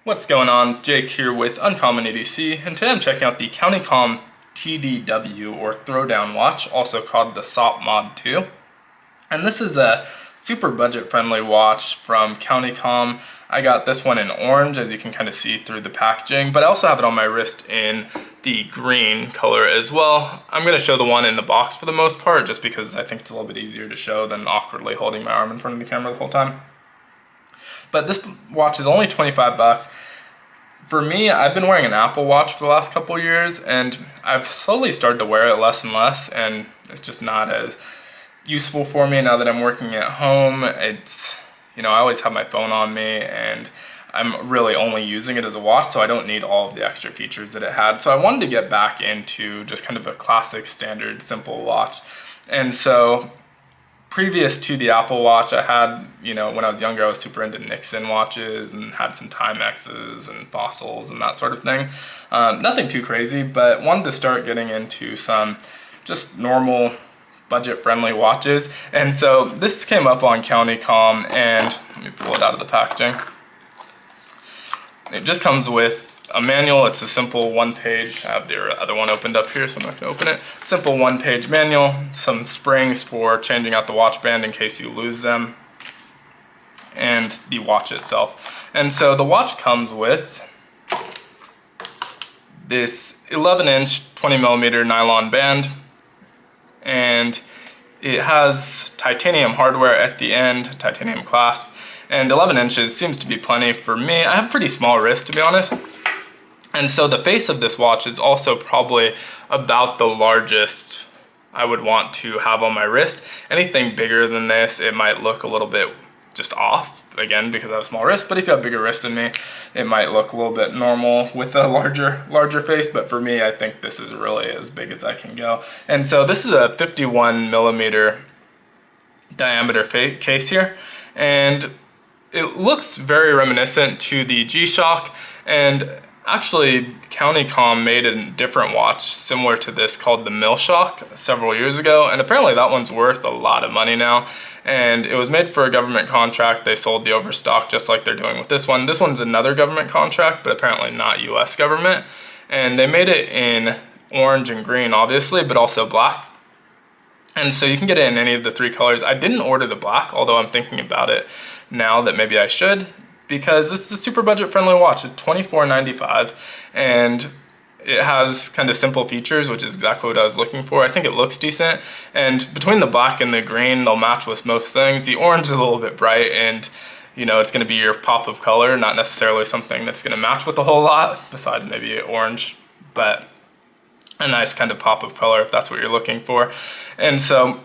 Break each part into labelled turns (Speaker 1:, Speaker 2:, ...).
Speaker 1: What's going on? Jake here with Uncommon EDC, and today I'm checking out the CountyComm TDW, or Throwdown Watch, also called the SOPMOD2. And this is a super budget-friendly watch from CountyComm. I got this one in orange, as you can kind of see through the packaging, but I also have it on my wrist in the green color as well. I'm going to show the one in the box for the most part, just because I think it's a little bit easier to show than awkwardly holding my arm in front of the camera the whole time. But this watch is only 25 bucks. For me, I've been wearing an Apple Watch for the last couple years, and I've slowly started to wear it less and less, and it's just not as useful for me now that I'm working at home. It's, I always have my phone on me, and I'm really only using it as a watch, so I don't need all of the extra features that it had. So I wanted to get back into just kind of a classic, standard, simple watch. And so previous to the Apple Watch, I had, when I was younger, I was super into Nixon watches and had some Timexes and Fossils and that sort of thing. Nothing too crazy, but wanted to start getting into some just normal budget-friendly watches. And so this came up on CountyComm, and let me pull it out of the packaging. It just comes with a manual. It's a simple one-page. I have the other one opened up here, so I'm not going to open it. Simple one-page manual, some springs for changing out the watch band in case you lose them, and the watch itself. And so the watch comes with this 11-inch 20mm nylon band, and it has titanium hardware at the end, titanium clasp, and 11 inches seems to be plenty for me. I have a pretty small wrist, to be honest. And so the face of this watch is also probably about the largest I would want to have on my wrist. Anything bigger than this, it might look a little bit just off, again, because I have a small wrist. But if you have bigger wrists than me, it might look a little bit normal with a larger face. But for me, I think this is really as big as I can go. And so this is a 51mm diameter case here. And it looks very reminiscent to the G-Shock, and actually, CountyComm made a different watch similar to this called the Milshock several years ago, and apparently that one's worth a lot of money now. And it was made for a government contract. They sold the overstock just like they're doing with this one. This one's another government contract, but apparently not US government. And they made it in orange and green, obviously, but also black. And so you can get it in any of the three colors. I didn't order the black, although I'm thinking about it now that maybe I should, because this is a super budget-friendly watch. It's $24.95, and it has kind of simple features, which is exactly what I was looking for. I think it looks decent, and between the black and the green, they'll match with most things. The orange is a little bit bright, and it's going to be your pop of color, not necessarily something that's going to match with a whole lot, besides maybe orange, but a nice kind of pop of color if that's what you're looking for. And so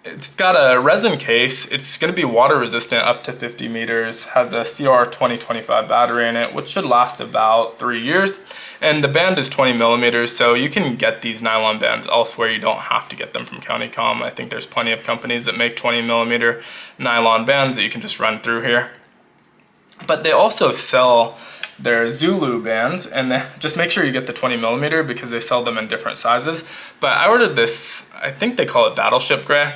Speaker 1: it's got a resin case. It's going to be water resistant up to 50 meters, has a CR2025 battery in it, which should last about 3 years. And the band is 20mm, so you can get these nylon bands elsewhere. You don't have to get them from CountyComm. I think there's plenty of companies that make 20mm nylon bands that you can just run through here. But they also sell their Zulu bands, and just make sure you get the 20mm because they sell them in different sizes. But I ordered this, I think they call it Battleship Gray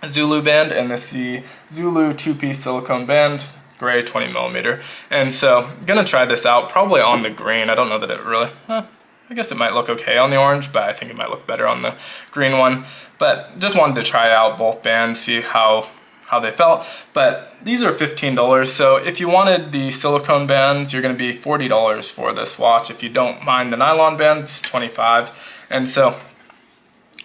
Speaker 1: Zulu band, and this is the Zulu 2-piece silicone band, gray 20mm. And so I'm gonna try this out, probably on the green. I don't know that it really, I guess it might look okay on the orange, but I think it might look better on the green one. But just wanted to try out both bands, see how they felt. But these are $15, so if you wanted the silicone bands, you're gonna be $40 for this watch. If you don't mind the nylon bands, $25. And so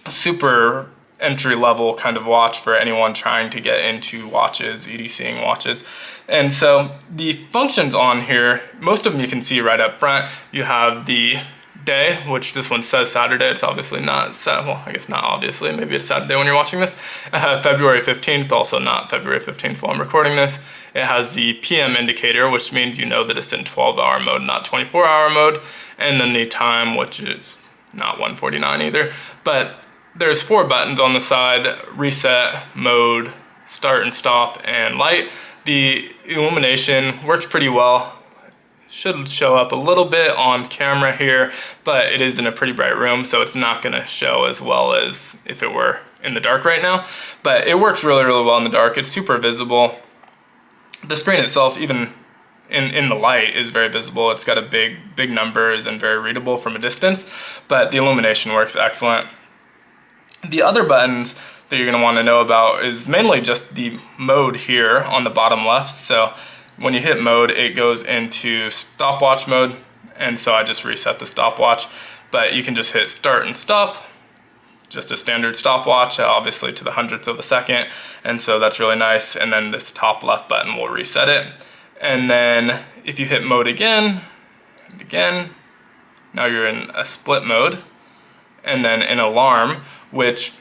Speaker 1: super entry-level kind of watch for anyone trying to get into watches, EDCing watches. And so the functions on here, most of them you can see right up front. You have the day, which this one says Saturday. It's obviously not, well, I guess not obviously, maybe it's Saturday when you're watching this. February 15th, also not February 15th while I'm recording this. It has the PM indicator, which means you know that it's in 12-hour mode, not 24-hour mode. And then the time, which is not 1:49 either. But there's 4 buttons on the side: reset, mode, start and stop, and light. The illumination works pretty well. Should show up a little bit on camera here, but it is in a pretty bright room, so it's not gonna show as well as if it were in the dark right now. But it works really, really well in the dark. It's super visible. The screen itself, even in the light is very visible. It's got a big numbers and very readable from a distance, but the illumination works excellent. The other buttons that you're going to want to know about is mainly just the mode here on the bottom left. So when you hit mode, it goes into stopwatch mode, and so I just reset the stopwatch. But you can just hit start and stop, just a standard stopwatch, obviously to the hundredth of a second, and so that's really nice. And then this top left button will reset it. And then if you hit mode again, and again, now you're in a split mode, and then an alarm, which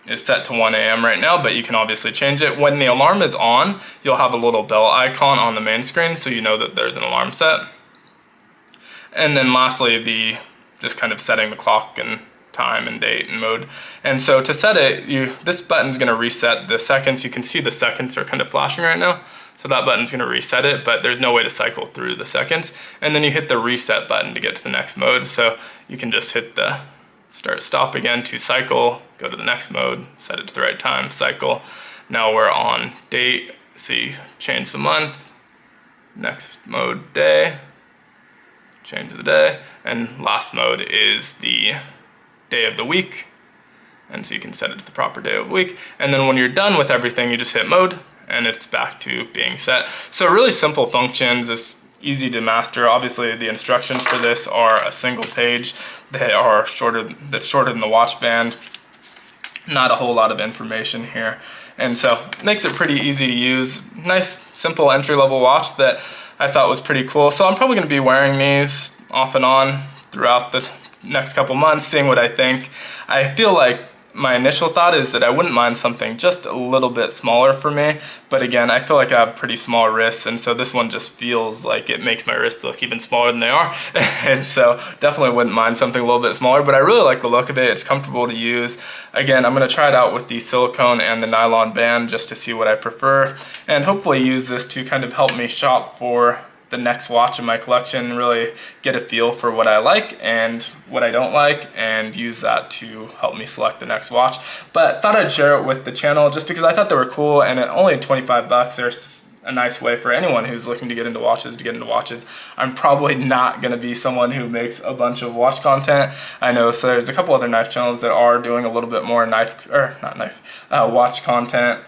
Speaker 1: is set to 1 a.m. right now, but you can obviously change it. When the alarm is on, you'll have a little bell icon on the main screen, so you know that there's an alarm set. And then lastly, just kind of setting the clock and time and date and mode. And so to set it, this button's gonna reset the seconds. You can see the seconds are kind of flashing right now. So that button's gonna reset it, but there's no way to cycle through the seconds. And then you hit the reset button to get to the next mode. So you can just hit the start stop again to cycle, go to the next mode, set it to the right time, cycle. Now we're on date, see, change the month, next mode day, change the day, and last mode is the day of the week. And so you can set it to the proper day of the week. And then when you're done with everything, you just hit mode and it's back to being set. So really simple functions, it's easy to master. Obviously the instructions for this are a single page. They are shorter than the watch band. Not a whole lot of information here. And so it makes it pretty easy to use. Nice, simple entry-level watch that I thought was pretty cool. So I'm probably gonna be wearing these off and on throughout the next couple months, seeing what I think. I feel like my initial thought is that I wouldn't mind something just a little bit smaller for me, but again, I feel like I have pretty small wrists, and so this one just feels like it makes my wrists look even smaller than they are. And so definitely wouldn't mind something a little bit smaller, but I really like the look of it. It's comfortable to use. Again, I'm gonna try it out with the silicone and the nylon band just to see what I prefer, and hopefully use this to kind of help me shop for the next watch in my collection, really get a feel for what I like and what I don't like, and use that to help me select the next watch. But thought I'd share it with the channel just because I thought they were cool, and at only 25 bucks, there's a nice way for anyone who's looking to get into watches to get into watches. I'm probably not gonna be someone who makes a bunch of watch content. I know, so there's a couple other knife channels that are doing a little bit more watch content.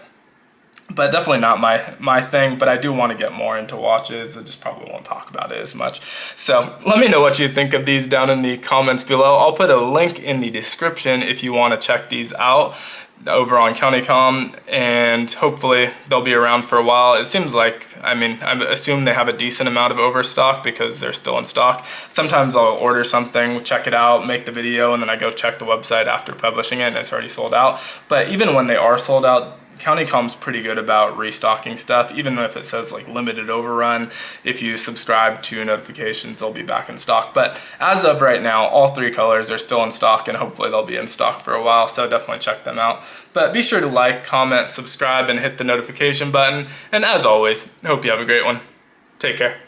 Speaker 1: But definitely not my thing, but I do want to get more into watches. I just probably won't talk about it as much. So let me know what you think of these down in the comments below. I'll put a link in the description if you want to check these out over on CountyComm, and hopefully they'll be around for a while. It seems like, I assume they have a decent amount of overstock because they're still in stock. Sometimes I'll order something, check it out, make the video, and then I go check the website after publishing it and it's already sold out. But even when they are sold out, CountyComm's pretty good about restocking stuff, even if it says like limited overrun. If you subscribe to notifications, they'll be back in stock. But as of right now, all three colors are still in stock, and hopefully they'll be in stock for a while, so definitely check them out. But be sure to like, comment, subscribe, and hit the notification button. And as always, I hope you have a great one. Take care.